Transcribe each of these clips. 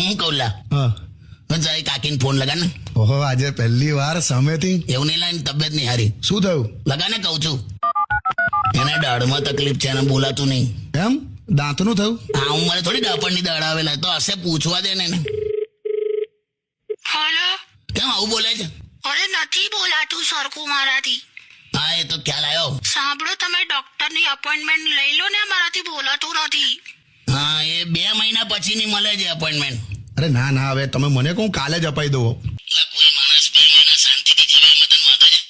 હું કહું લા જય કાકીને ફોન લગા ને. ઓહો આજે પહેલી વાર સામેથી. એવું નહીં લાઈન તબિયત નહીં હારી. શું થયું? લગાને કહું છું એને દાઢમાં તકલીફ છે એને બોલાતું નહીં. એમ દાંતનું થયું? હા હું મને થોડી દાપણની દાઢ આવેલા તો હશે પૂછવા દે ને એને. હેલો. કેમ આવું બોલે છે? અરે નથી બોલાતું સરખું મારાથી. હા એ તો ખ્યાલ આવ્યો. સાંભળો, તમે ડોક્ટરની અપોઇન્ટમેન્ટ લઈ લો ને, મારાથી બોલાતું નથી. હા એ 2 મહિના પછીની મળે છે અપોઇન્ટમેન્ટ. અરે ના ના હવે તમે મને કહું કાલે જ અપાઈ દો. કોઈ માણસ 2 મહિના શાંતિથી જીવે એમાં તને વાંધો છે?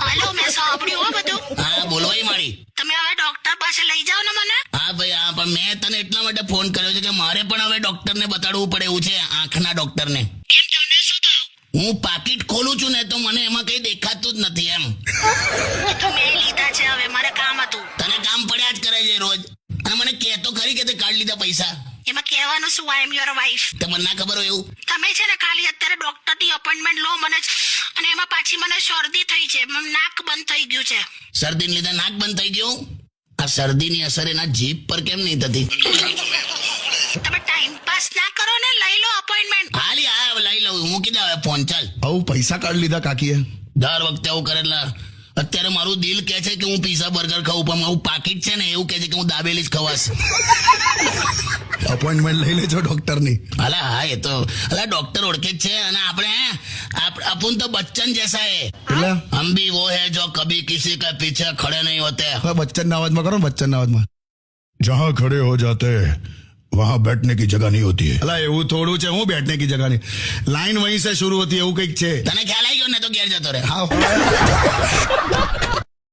હાલો, મેં સાંભળ્યું હો બધું. હા બોલવાય મારી. તમે હવે ડોક્ટર પાસે લઈ જાઓ ને મને. હા ભાઈ હા, પણ મેં તને એટલા માટે ફોન કર્યો છે કે મારે પણ હવે ડોક્ટરને બતાડવું પડે એવું છે, આંખના ડોક્ટરને. કેમ, તમને શું થયું? હું પાકીટ ખોલું છું ને તો મને એમાં કઈ દેખાતું જ નથી એમ. એ તો મેં લીધા છે, હવે મારે કામ હતું. તને કામ પડ્યા જ કરે છે રોજ. અને મને કહેતો ખરી કે તે કાઢ લીધા પૈસા. એમાં કહેવાનું શું, આઈ એમ યોર વાઇફ. તે મને ના ખબર હોય એવું. તમે છે ને ખાલી અત્યારે ડોક્ટરની અપોઇન્ટમેન્ટ લો મને, અને એમાં પાછી મને શરદી થઈ છે, નાક બંધ થઈ ગયું છે. શરદીને લીધે નાક બંધ થઈ ગયું. આ શરદીની અસર એના જીભ પર કેમ નહીં થતી? તમે ટાઈમ પાસ ના કરો ને, લઈ લો અપોઇન્ટમેન્ટ. હાલી આ લઈ લઉં, મૂકી દે હવે ફોન. ચાલ આવું પૈસા કાઢી લીધા કાકીએ. દર વખતે આવું કરે એટલે અત્યારે મારું દિલ કહે છે કે હું પીઝા બર્ગર ખાઉં, પણ મારું પાકીટ છે ને એવું કહે છે કે હું દાબેલી જ ખવાશ. અપોઇન્ટમેન્ટ લઈ લેજો ડોક્ટરની. અલા હા એ તો અલા ડોક્ટર ઓળખે જ છે. અને આપણે અપુન તો બચ્ચન જૈસા હે. એટલે हम भी वो है जो कभी किसी के पीछे खड़े नहीं होते. હવે બચ્ચનના અવાજમાં કરો ને, બચ્ચનના અવાજમાં. जहाँ खड़े हो जाते हैं वहाँ बैठने की जगह नहीं होती है. અલા એવું થોડું છે, હું બેઠને કી જગહ નહીં. લાઈન વहीं से शुरू होती है એવું કંઈક છે. તને ખ્યાલ આવી ગયો ને તો ઘેર જતો રહે. હા